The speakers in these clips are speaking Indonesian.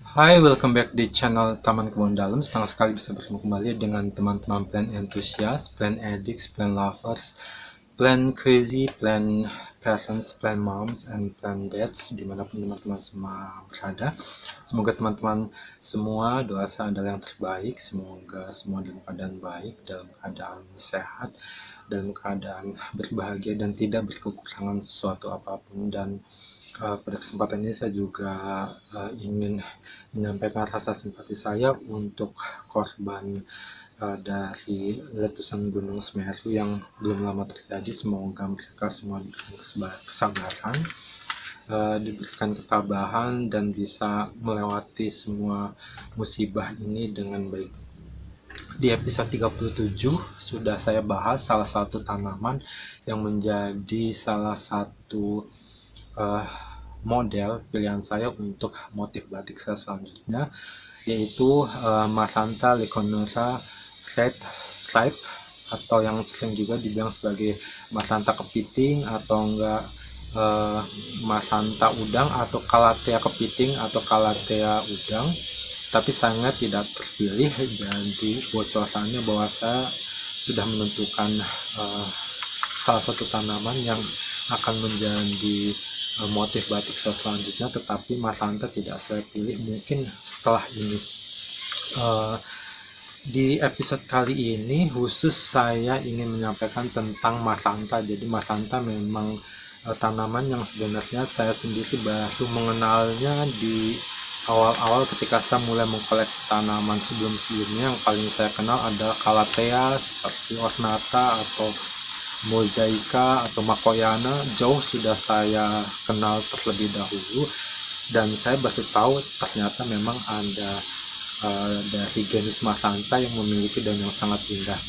Hai, welcome back di channel Taman Kebun Dalam. Senang sekali bisa bertemu kembali dengan teman-teman plant enthusiast, plant addicts, plant lovers, plant crazy, plant parents, plant moms, and plant dads, dimanapun teman-teman semua berada. Semoga teman-teman semua, doa saya adalah yang terbaik. Semoga semua dalam keadaan baik, dalam keadaan sehat, dalam keadaan berbahagia, dan tidak berkekurangan sesuatu apapun. Dan pada kesempatan ini saya juga ingin menyampaikan rasa simpati saya untuk korban dari letusan Gunung Semeru yang belum lama terjadi. Semoga mereka semua diberikan kesabaran, diberikan ketabahan, dan bisa melewati semua musibah ini dengan baik. Di episode 37 sudah saya bahas salah satu tanaman yang menjadi salah satu model pilihan saya untuk motif batik saya selanjutnya, yaitu Maranta Leconera Red Stripe, atau yang sering juga dibilang sebagai Maranta kepiting, atau enggak Maranta udang, atau Calathea kepiting, atau Calathea udang. Tapi sangat tidak terpilih, jadi bocorannya bahwa saya sudah menentukan salah satu tanaman yang akan menjadi motif batik saya selanjutnya, tetapi Maranta tidak saya pilih, mungkin setelah ini. Di episode kali ini khusus saya ingin menyampaikan tentang Maranta. Jadi Maranta memang tanaman yang sebenarnya saya sendiri baru mengenalnya di awal-awal ketika saya mulai mengkoleksi tanaman. Sebelum-sebelumnya yang paling saya kenal adalah Calathea seperti Ornata atau Mosaica atau Makoyana. Jauh sudah saya kenal terlebih dahulu, dan saya baru tahu ternyata memang ada dari genus Maranta yang memiliki daun yang sangat indah.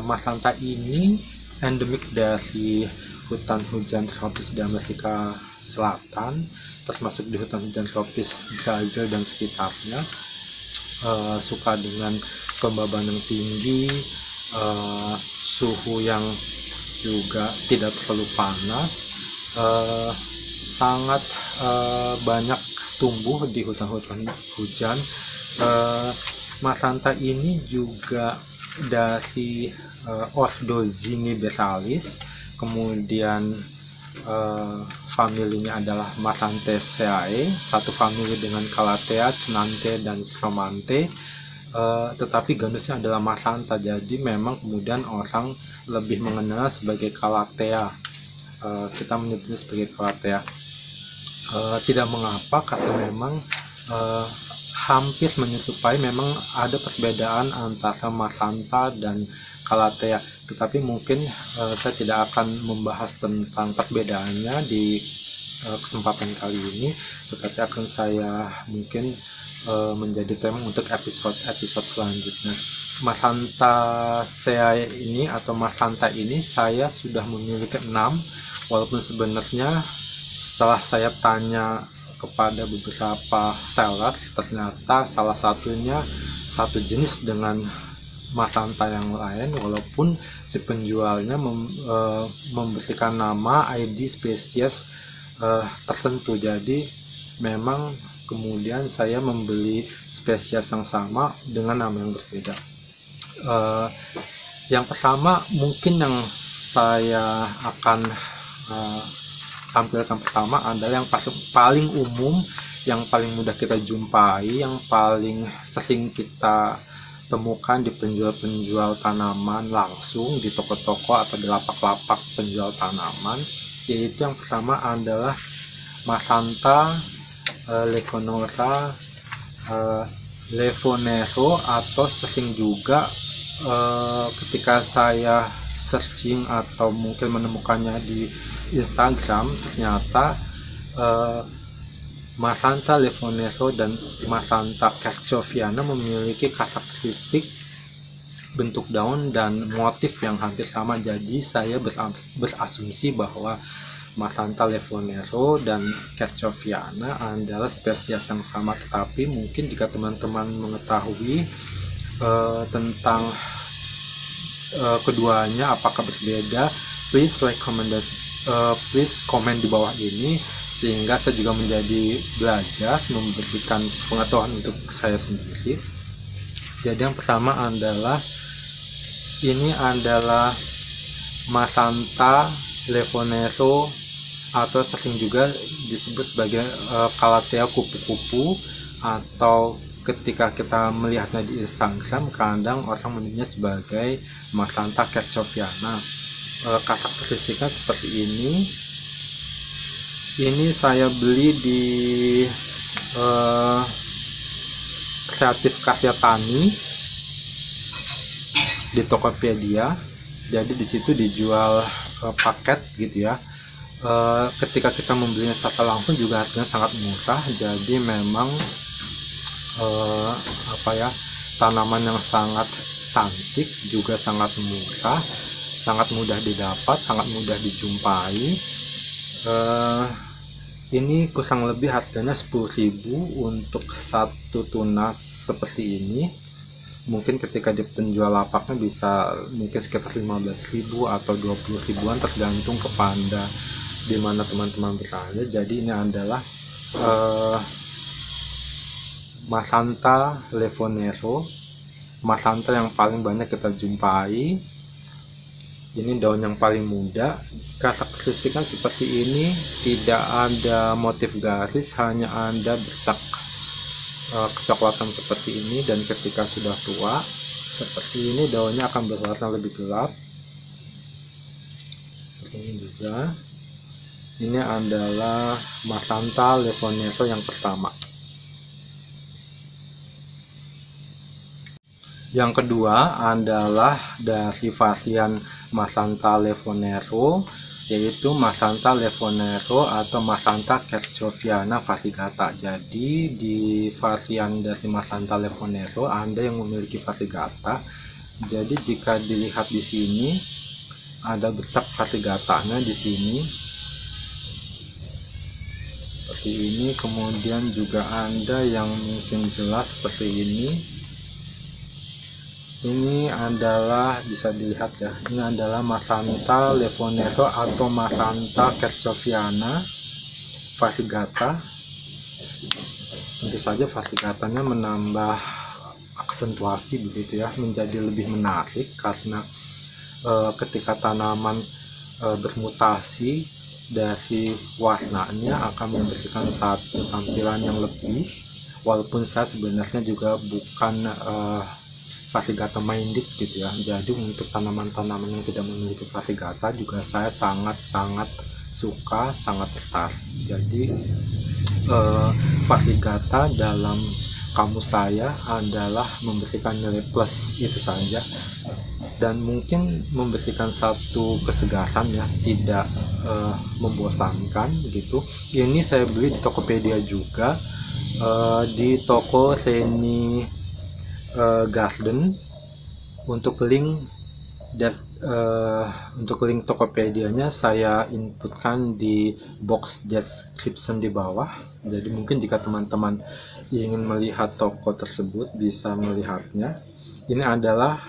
Maranta ini endemik dari hutan hujan tropis di Amerika Selatan, termasuk di hutan hujan tropis Brazil dan sekitarnya. Suka dengan kelembaban yang tinggi, suhu yang juga tidak terlalu panas, sangat banyak tumbuh di hutan-hutan hujan. Maranta ini juga dari ordo Zingibertalis, kemudian familinya adalah Maranthaceae, satu famili dengan Calathea, Cnanthe, dan Scromanthe. Tetapi genusnya adalah Maranta, jadi memang kemudian orang lebih mengenal sebagai Calathea. Kita menyebutnya sebagai Calathea. Tidak mengapa, karena memang hampir menyerupai, memang ada perbedaan antara Maranta dan Calathea, tetapi mungkin saya tidak akan membahas tentang perbedaannya di kesempatan kali ini, tetapi akan saya mungkin menjadi tema untuk episode selanjutnya. Maranthaceae ini atau Maranta ini saya sudah memiliki 6, walaupun sebenarnya setelah saya tanya kepada beberapa seller, ternyata salah satunya satu jenis dengan Maranta yang lain, walaupun si penjualnya memberikan nama ID spesies tertentu. Jadi memang kemudian saya membeli spesies yang sama dengan nama yang berbeda. Yang pertama mungkin yang saya akan tampilkan pertama adalah yang paling umum, yang paling mudah kita jumpai, yang paling sering kita temukan di penjual-penjual tanaman langsung di toko-toko atau di lapak-lapak penjual tanaman, yaitu yang pertama adalah Maranta Leconera Lefonero, atau sering juga ketika saya searching atau mungkin menemukannya di Instagram, ternyata Maranta Lefonero dan Maranta kerchoviana memiliki karakteristik bentuk daun dan motif yang hampir sama. Jadi saya berasumsi bahwa Maranta Lefonero dan kerchoviana adalah spesies yang sama, tetapi mungkin jika teman-teman mengetahui tentang keduanya apakah berbeda, please like, please komen di bawah ini. sehingga saya juga menjadi belajar, memberikan pengetahuan untuk saya sendiri. Jadi yang pertama adalah ini adalah Macanta Lefonero atau sering juga disebut sebagai Calathea kupu-kupu, atau ketika kita melihatnya di Instagram kadang orang menyebutnya sebagai Macanta kertschoviana. Karakteristiknya seperti ini saya beli di Kreatif Karya Tani di Tokopedia. Jadi di situ dijual paket gitu ya. Ketika kita membelinya secara langsung juga harganya sangat murah. Jadi memang tanaman yang sangat cantik, juga sangat murah, sangat mudah didapat, sangat mudah dijumpai. Ini kurang lebih harganya 10.000 untuk satu tunas seperti ini. Mungkin ketika di penjual lapaknya bisa mungkin sekitar 15.000 atau 20.000-an, tergantung kepada di mana teman-teman berada. Jadi ini adalah Macanta Lefonero, Macanta yang paling banyak kita jumpai. Ini daun yang paling muda. Karakteristiknya seperti ini, tidak ada motif garis, hanya ada bercak kecoklatan seperti ini. Dan ketika sudah tua seperti ini, daunnya akan berwarna lebih gelap seperti ini juga. Ini adalah Macanta Lefonero yang pertama. Yang kedua adalah dari varian Macanta Lefonero, yaitu Macanta Lefonero atau Macanta kertschoviana variegata. Jadi di varian dari Macanta Lefonero ada yang memiliki variegata. Jadi jika dilihat di sini ada bercak variegatanya di sini seperti ini. Kemudian juga ada yang mungkin jelas seperti ini. Ini adalah, bisa dilihat ya, ini adalah Macanta Lefonero atau Macanta kertschoviana variegata. Tentu saja variegatanya menambah aksentuasi begitu ya, menjadi lebih menarik karena ketika tanaman bermutasi dari warnanya akan memberikan satu tampilan yang lebih. Walaupun saya sebenarnya juga bukan variegata minded gitu ya, jadi untuk tanaman-tanaman yang tidak memiliki variegata juga saya sangat-sangat suka, sangat tertarik. Jadi variegata dalam kamus saya adalah memberikan nilai plus, itu saja, dan mungkin memberikan satu kesegaran ya, tidak membosankan gitu. Ini saya beli di Tokopedia juga, di toko Reni Garden. Untuk link Tokopedia-nya saya inputkan di box description di bawah. Jadi mungkin jika teman-teman ingin melihat toko tersebut bisa melihatnya. Ini adalah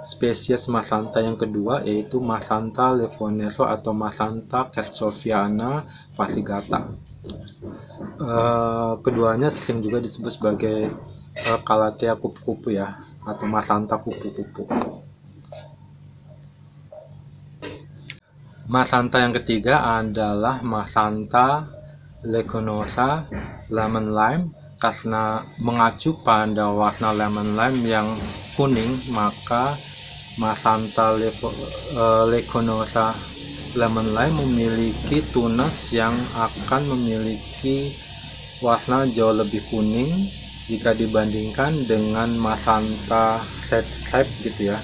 spesies Macanta yang kedua, yaitu Macanta Lefonero atau Macanta kertschoviana variegata. Keduanya sering juga disebut sebagai Calathea kupu-kupu ya, atau Macanta kupu-kupu. Macanta yang ketiga adalah Macanta Leconosa lemon lime. Karena mengacu pada warna lemon lime yang kuning, maka Macanta Leconosa lemon lime memiliki tunas yang akan memiliki warna jauh lebih kuning jika dibandingkan dengan Macanta red stripe gitu ya.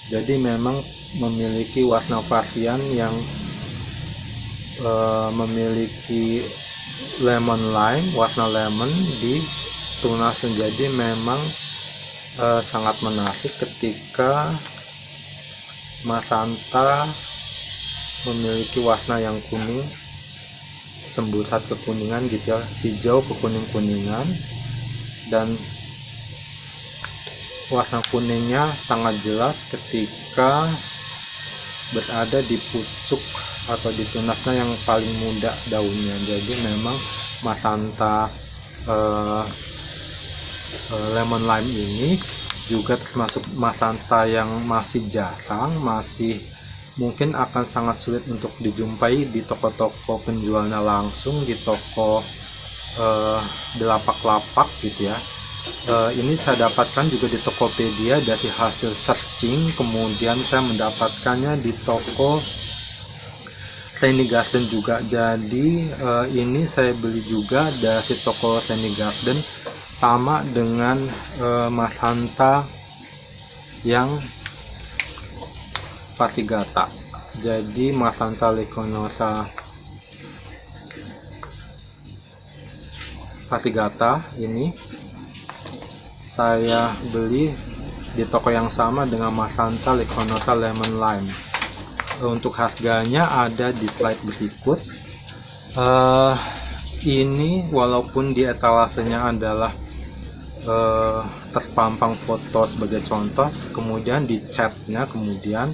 Jadi memang memiliki warna varian yang memiliki lemon lime, warna lemon di tunas. Jadi memang sangat menarik ketika Macanta memiliki warna yang kuning, semburat kekuningan gitu ya, hijau kekuning-kuningan, dan warna kuningnya sangat jelas ketika berada di pucuk atau ditunasnya yang paling muda daunnya. Jadi memang Matanta lemon lime ini juga termasuk Matanta yang masih jarang, masih mungkin akan sangat sulit untuk dijumpai di toko-toko penjualnya langsung, di toko di lapak-lapak gitu ya. Ini saya dapatkan juga di Tokopedia dari hasil searching, kemudian saya mendapatkannya di toko Rainy Garden juga. Jadi ini saya beli juga dari toko Rainy Garden, sama dengan Matanta yang Fatigata. Jadi Matanta Leconota Fatigata ini saya beli di toko yang sama dengan Matanta Leconota Lemon Lime. Untuk harganya ada di slide berikut. Ini walaupun di etalasenya adalah terpampang foto sebagai contoh, kemudian di chatnya kemudian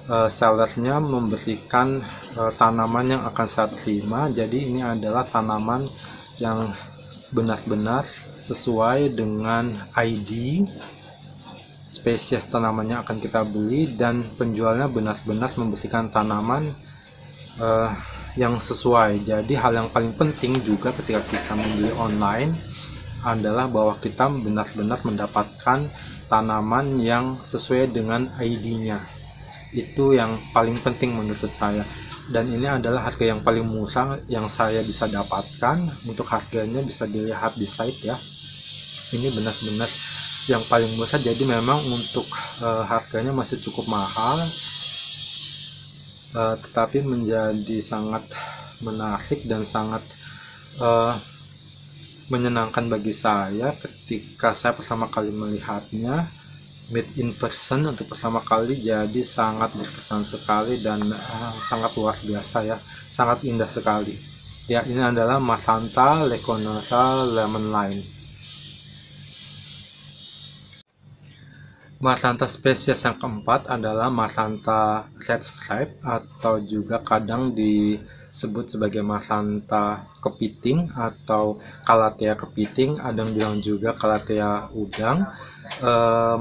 sellernya memberikan tanaman yang akan saya terima. Jadi ini adalah tanaman yang benar-benar sesuai dengan ID spesies tanamannya akan kita beli, dan penjualnya benar-benar memberikan tanaman yang sesuai. Jadi hal yang paling penting juga ketika kita membeli online adalah bahwa kita benar-benar mendapatkan tanaman yang sesuai dengan ID-nya. Itu yang paling penting menurut saya, dan ini adalah harga yang paling murah yang saya bisa dapatkan. Untuk harganya bisa dilihat di slide ya, ini benar-benar yang paling murah. Jadi memang untuk harganya masih cukup mahal, tetapi menjadi sangat menarik dan sangat menyenangkan bagi saya ketika saya pertama kali melihatnya meet in person untuk pertama kali. Jadi sangat berkesan sekali dan sangat luar biasa ya, sangat indah sekali ya. Ini adalah Matanta Leconota Lemon Lime. Matanta spesies yang keempat adalah Matanta Red Stripe, atau juga kadang disebut sebagai Matanta kepiting atau Calathea kepiting, ada yang bilang juga Calathea udang.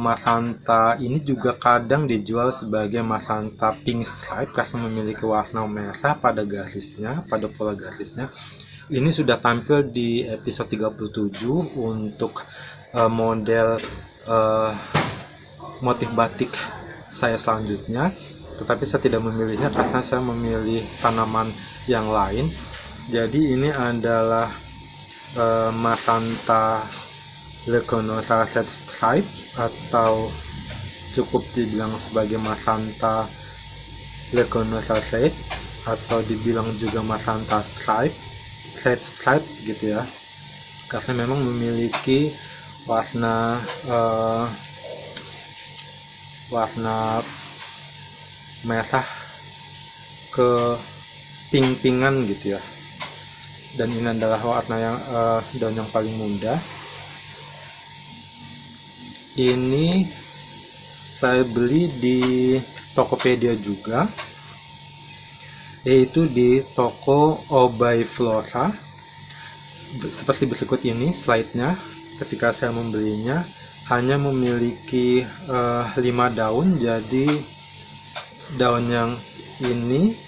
Matanta ini juga kadang dijual sebagai Matanta Pink Stripe karena memiliki warna merah pada garisnya, pada pola garisnya. Ini sudah tampil di episode 37 untuk model motif batik saya selanjutnya, tetapi saya tidak memilihnya karena saya memilih tanaman yang lain. Jadi ini adalah Matanta Leconota Red Stripe, atau cukup dibilang sebagai Matanta Leconota Red, atau dibilang juga Matanta Stripe, Red Stripe gitu ya, karena memang memiliki warna merah ke pink-pinkan gitu ya. Dan ini adalah warna yang daun yang paling muda. Ini saya beli di Tokopedia juga, yaitu di toko Obai Flora. Seperti berikut ini slide-nya. Ketika saya membelinya hanya memiliki 5 daun. Jadi daun yang ini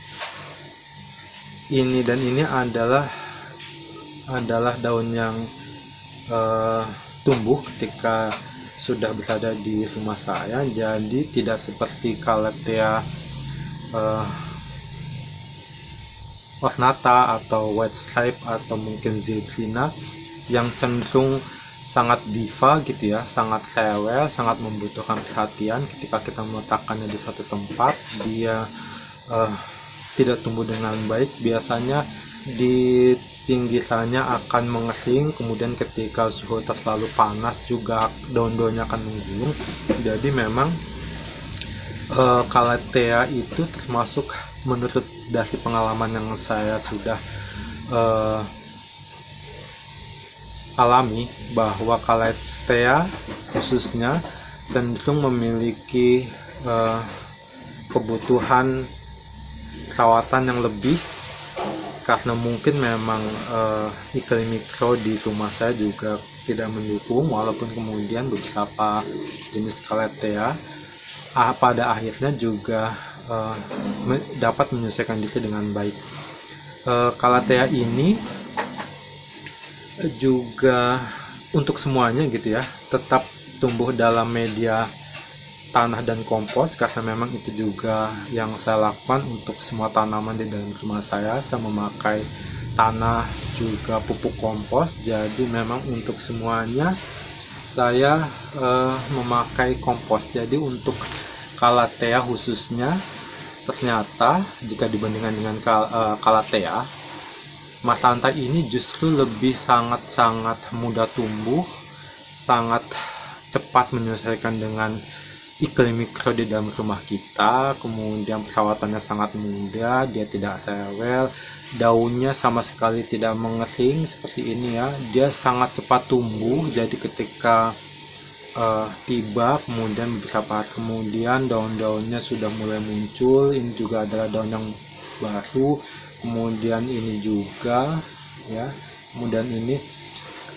dan ini adalah daun yang tumbuh ketika sudah berada di rumah saya. Jadi tidak seperti Calathea ornata atau white stripe atau mungkin zebrina yang cenderung sangat diva gitu ya, sangat rewel, sangat membutuhkan perhatian. Ketika kita meletakkannya di satu tempat, dia tidak tumbuh dengan baik. Biasanya di pinggirannya akan mengering, kemudian ketika suhu terlalu panas juga daun-daunnya akan menggulung. Jadi memang Calathea itu termasuk, menurut dari pengalaman yang saya sudah alami, bahwa Calathea khususnya cenderung memiliki kebutuhan perawatan yang lebih, karena mungkin memang iklim mikro di rumah saya juga tidak mendukung, walaupun kemudian beberapa jenis Calathea pada akhirnya juga dapat menyelesaikan diri dengan baik. Calathea ini juga untuk semuanya gitu ya, tetap tumbuh dalam media tanah dan kompos, karena memang itu juga yang saya lakukan untuk semua tanaman di dalam rumah saya. Saya memakai tanah juga pupuk kompos, jadi memang untuk semuanya saya memakai kompos. Jadi untuk Calathea khususnya, ternyata jika dibandingkan dengan Calathea, Matanta ini justru lebih sangat-sangat mudah tumbuh, sangat cepat menyelesaikan dengan iklim mikro di dalam rumah kita. Kemudian perawatannya sangat mudah, dia tidak rewel, daunnya sama sekali tidak mengering seperti ini ya, dia sangat cepat tumbuh. Jadi ketika tiba, kemudian beberapa hari kemudian daun-daunnya sudah mulai muncul. Ini juga adalah daun yang baru, kemudian ini juga ya, kemudian ini,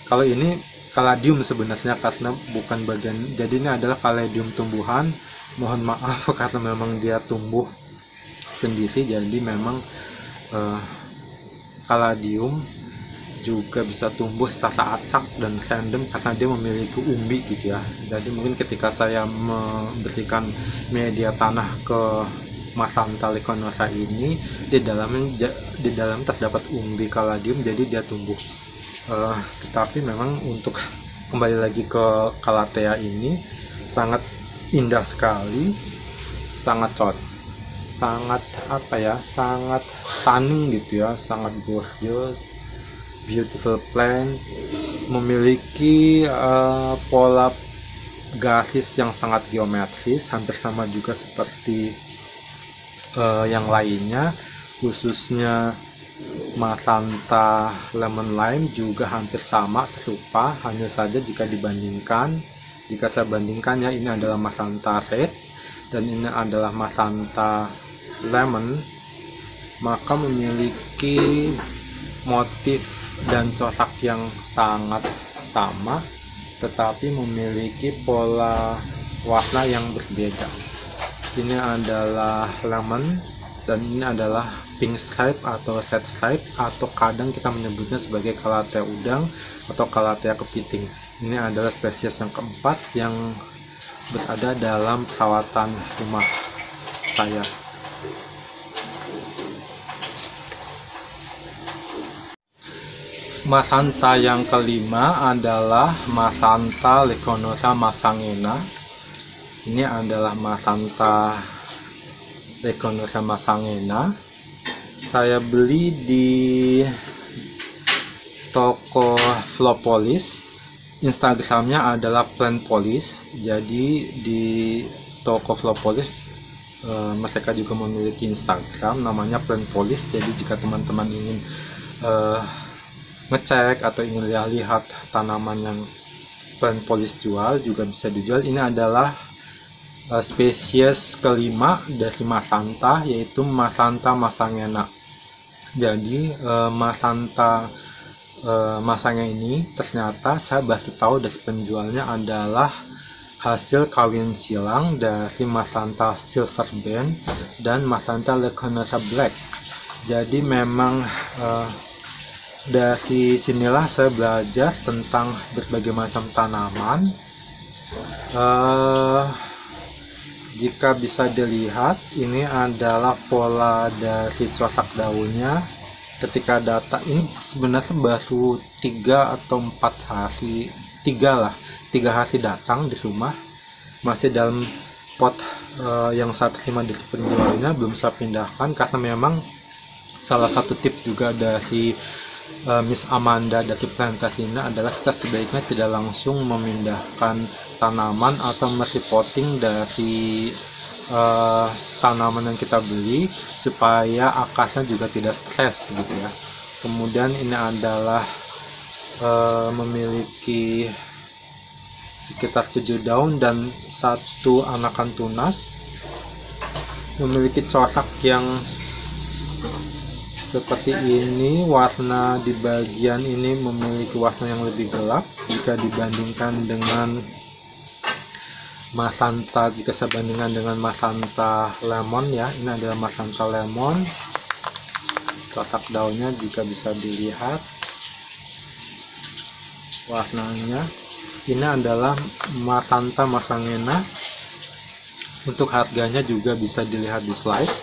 kalau ini kaladium sebenarnya karena bukan bagian, jadi ini adalah kaladium tumbuhan, mohon maaf karena memang dia tumbuh sendiri. Jadi memang kaladium juga bisa tumbuh secara acak dan random karena dia memiliki umbi gitu ya. Jadi mungkin ketika saya memberikan media tanah ke Matanta leconora ini, di dalam terdapat umbi kaladium, jadi dia tumbuh. Tetapi memang untuk kembali lagi ke Calathea ini, sangat indah sekali, sangat apa ya, sangat stunning gitu ya, sangat gorgeous, beautiful plant, memiliki pola garis yang sangat geometris, hampir sama juga seperti yang lainnya, khususnya Matanta lemon lime juga hampir sama, serupa. Hanya saja jika saya bandingkan ya, ini adalah Matanta red dan ini adalah Matanta lemon, maka memiliki motif dan corak yang sangat sama, tetapi memiliki pola warna yang berbeda. Ini adalah lemon dan ini adalah pink stripe atau red stripe, atau kadang kita menyebutnya sebagai Calathea udang atau Calathea kepiting. Ini adalah spesies yang keempat yang berada dalam perawatan rumah saya. Matanta yang kelima adalah Matanta leconora masangena. Ini adalah Matanta leconora masangena. Saya beli di toko Flopolis. Instagramnya adalah Plantpolis. Jadi di toko Flopolis mereka juga memiliki Instagram namanya Plantpolis. Jadi jika teman-teman ingin ngecek atau ingin lihat tanaman yang Plantpolis jual, juga bisa dijual. Ini adalah spesies kelima dari Matanta, yaitu Matanta masangena. Jadi Matanta masangena ini ternyata saya baru tahu dari penjualnya adalah hasil kawin silang dari Matanta silver band dan Matanta leconora black. Jadi memang dari sinilah saya belajar tentang berbagai macam tanaman. Jika bisa dilihat, ini adalah pola dari corak daunnya. Ketika datang, ini sebenarnya baru 3 atau 4 hari, 3 hari datang di rumah, masih dalam pot yang saya terima dari penjualnya, belum saya pindahkan karena memang salah satu tip juga dari Miss Amanda dari Plantatina adalah kita sebaiknya tidak langsung memindahkan tanaman atau repotting dari tanaman yang kita beli, supaya akarnya juga tidak stres gitu ya. Kemudian ini adalah memiliki sekitar 7 daun dan 1 anakan tunas, memiliki corak yang Seperti ini, warna di bagian ini memiliki warna yang lebih gelap jika dibandingkan dengan Magenta. Jika saya bandingkan dengan Magenta lemon ya, ini adalah Magenta lemon. Kotak daunnya juga bisa dilihat warnanya. Ini adalah Magenta Masangena. Untuk harganya juga bisa dilihat di slide.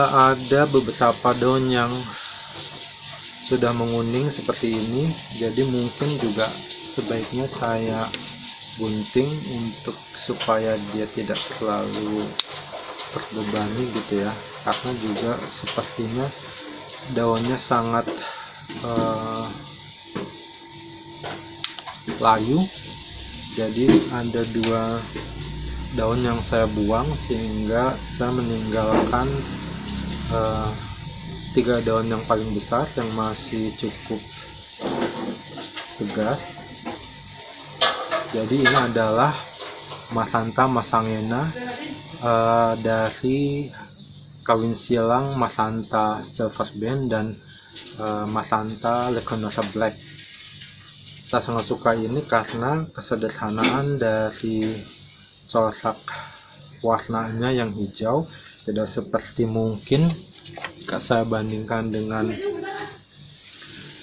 Ada beberapa daun yang sudah menguning seperti ini, jadi mungkin juga sebaiknya saya gunting untuk supaya dia tidak terlalu terbebani gitu ya, karena juga sepertinya daunnya sangat layu. Jadi ada 2 daun yang saya buang, sehingga saya meninggalkan 3 daun yang paling besar yang masih cukup segar. Jadi ini adalah Magenta Masangena dari kawin silang Magenta Silverband dan Magenta Leconota Black. Saya sangat suka ini karena kesederhanaan dari corak warnanya yang hijau, tidak seperti mungkin jika saya bandingkan dengan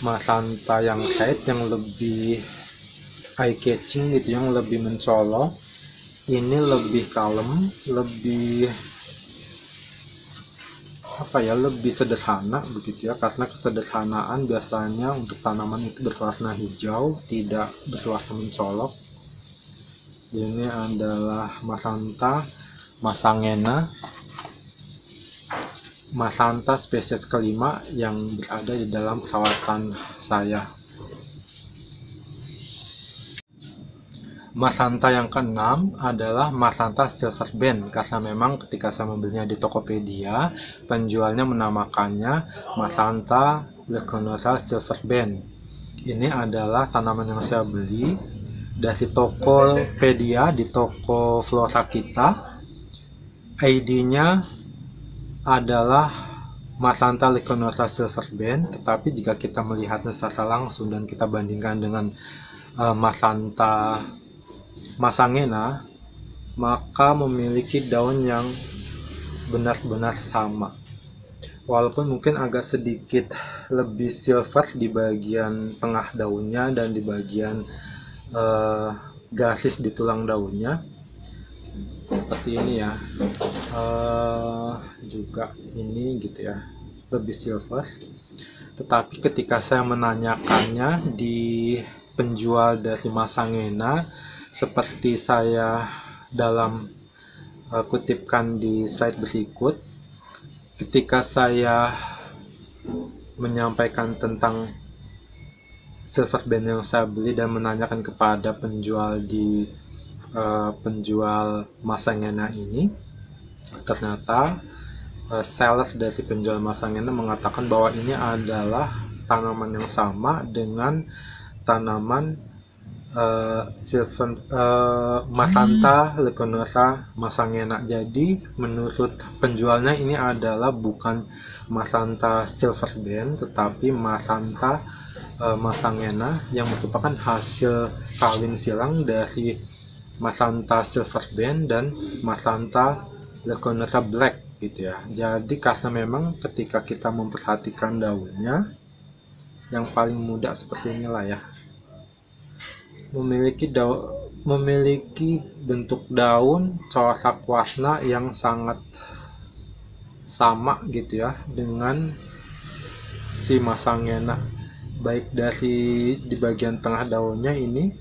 Magenta yang white yang lebih eye catching gitu, yang lebih mencolok. Ini lebih kalem, lebih lebih sederhana begitu ya, karena kesederhanaan biasanya untuk tanaman itu berwarna hijau, tidak berwarna mencolok. Ini adalah Magenta Masangena, Magenta spesies kelima yang berada di dalam perawatan saya. Magenta yang keenam adalah Magenta Silverband, karena memang ketika saya membelinya di Tokopedia, penjualnya menamakannya Magenta Leconota Silverband. Ini adalah tanaman yang saya beli dari Tokopedia di toko Flora kita. ID-nya adalah Magenta Leconota Silverband, tetapi jika kita melihatnya secara langsung dan kita bandingkan dengan Magenta Masangena, maka memiliki daun yang benar-benar sama, walaupun mungkin agak sedikit lebih silver di bagian tengah daunnya dan di bagian garis di tulang daunnya seperti ini ya. Juga ini gitu ya, lebih silver. Tetapi ketika saya menanyakannya di penjual dari Masangena, seperti saya dalam kutipkan di slide berikut, ketika saya menyampaikan tentang Silverband yang saya beli dan menanyakan kepada penjual di penjual Masangena ini, ternyata seller dari penjual Masangena mengatakan bahwa ini adalah tanaman yang sama dengan tanaman Magenta Leconota Masangena. Jadi menurut penjualnya ini adalah bukan Magenta Silverband, tetapi Magenta Masangena yang merupakan hasil kawin silang dari Magenta Silverband dan Magenta Leconota Black gitu ya. Jadi karena memang ketika kita memperhatikan daunnya yang paling muda seperti inilah ya, memiliki bentuk daun, corak warna yang sangat sama gitu ya dengan si Masangena, baik dari di bagian tengah daunnya ini,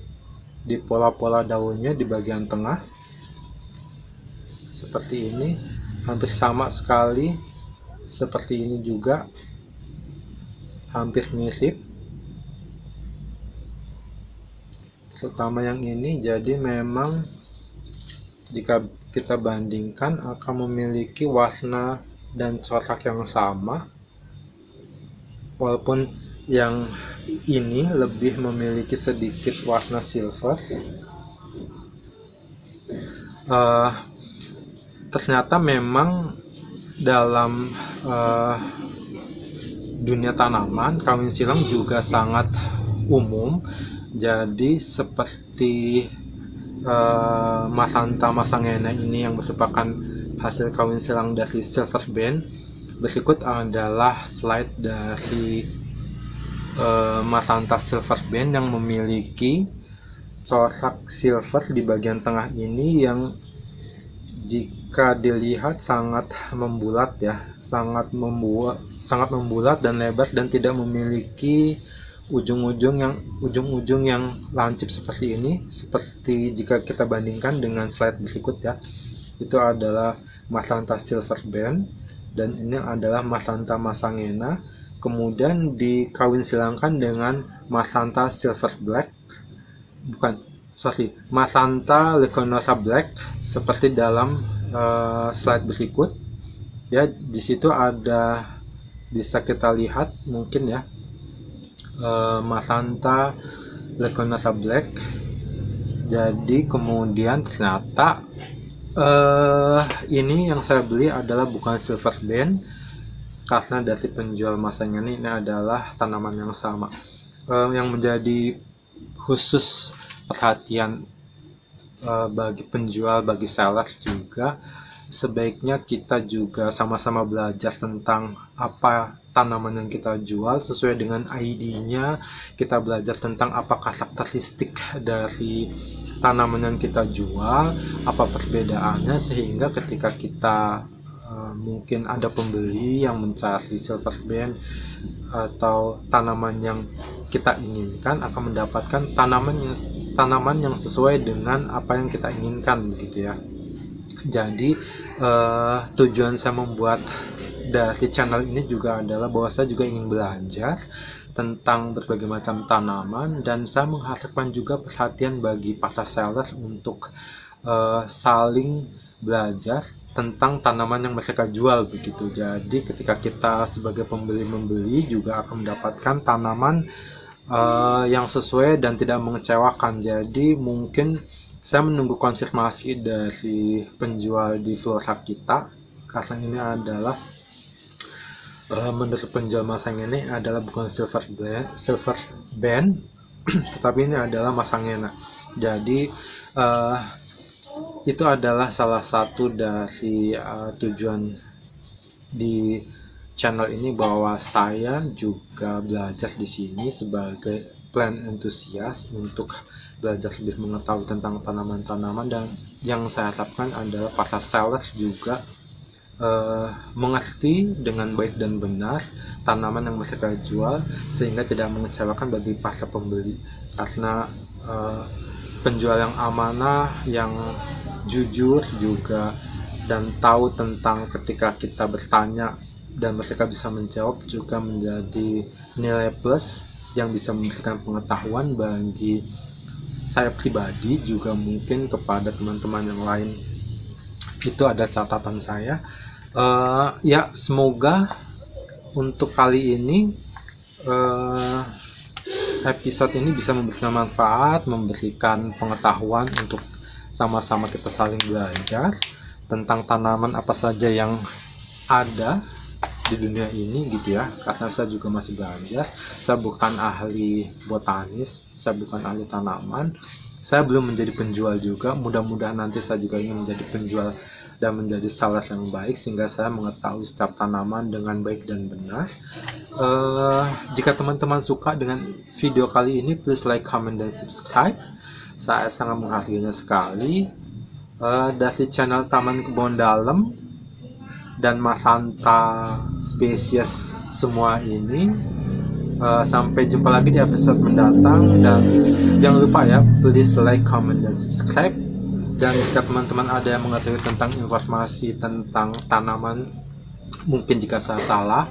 di pola-pola daunnya di bagian tengah seperti ini, hampir sama sekali seperti ini juga, hampir mirip, terutama yang ini. Jadi memang jika kita bandingkan akan memiliki warna dan corak yang sama, walaupun yang ini lebih memiliki sedikit warna silver. Ternyata memang dalam dunia tanaman, kawin silang juga sangat umum. Jadi seperti Matanta masangena ini yang merupakan hasil kawin silang dari silver band. Berikut adalah slide dari Matanta silver band yang memiliki corak silver di bagian tengah ini, yang jika dilihat sangat membulat ya, sangat membulat dan lebar, dan tidak memiliki ujung-ujung yang lancip seperti ini. Seperti jika kita bandingkan dengan slide berikut ya, itu adalah Matanta silver band dan ini adalah Matanta masangena. Kemudian dikawin silangkan dengan Matanta silver black, Matanta leconota black seperti dalam slide berikut ya. Di situ ada, bisa kita lihat mungkin ya, Matanta leconota black. Jadi kemudian ternyata ini yang saya beli adalah bukan silver band, karena dari penjual masanya ini adalah tanaman yang sama. Yang menjadi khusus perhatian bagi penjual, bagi seller juga, sebaiknya kita juga sama-sama belajar tentang apa tanaman yang kita jual sesuai dengan ID-nya. Kita belajar tentang apa karakteristik dari tanaman yang kita jual, apa perbedaannya, sehingga ketika kita mungkin ada pembeli yang mencari silver band atau tanaman yang kita inginkan, akan mendapatkan tanaman yang sesuai dengan apa yang kita inginkan, begitu ya. Jadi tujuan saya membuat dari channel ini juga adalah bahwa saya juga ingin belajar tentang berbagai macam tanaman, dan saya mengharapkan juga perhatian bagi para seller untuk saling belajar tentang tanaman yang mereka jual, begitu. Jadi ketika kita sebagai pembeli membeli juga akan mendapatkan tanaman yang sesuai dan tidak mengecewakan. Jadi mungkin saya menunggu konfirmasi dari penjual di flora kita, karena ini adalah menurut penjual masang ini adalah bukan silver band tetapi ini adalah masangena. Jadi itu adalah salah satu dari tujuan di channel ini, bahwa saya juga belajar di sini sebagai plant enthusiast untuk belajar lebih mengetahui tentang tanaman-tanaman, dan yang saya harapkan adalah para seller juga mengerti dengan baik dan benar tanaman yang mereka jual, sehingga tidak mengecewakan bagi para pembeli. Karena penjual yang amanah, yang jujur juga, dan tahu tentang ketika kita bertanya dan mereka bisa menjawab, juga menjadi nilai plus yang bisa memberikan pengetahuan bagi saya pribadi, juga mungkin kepada teman-teman yang lain. Itu ada catatan saya. Ya, semoga untuk kali ini episode ini bisa memberikan manfaat, memberikan pengetahuan untuk sama-sama kita saling belajar tentang tanaman apa saja yang ada di dunia ini, gitu ya. Karena saya juga masih belajar, saya bukan ahli botanis, saya bukan ahli tanaman, saya belum menjadi penjual juga. Mudah-mudahan nanti saya juga ingin menjadi penjual dan menjadi seller yang baik, sehingga saya mengetahui setiap tanaman dengan baik dan benar. Jika teman-teman suka dengan video kali ini, please like, comment, dan subscribe. Saya sangat menghargainya sekali. Dari channel Taman Kebun Dalam dan Matanta spesies semua ini, sampai jumpa lagi di episode mendatang, dan jangan lupa ya, please like, comment, dan subscribe. Dan jika teman-teman ada yang mengetahui tentang informasi tentang tanaman, mungkin jika saya salah,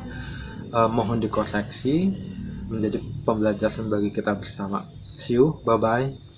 mohon dikoreksi, menjadi pembelajaran bagi kita bersama. See you, bye bye.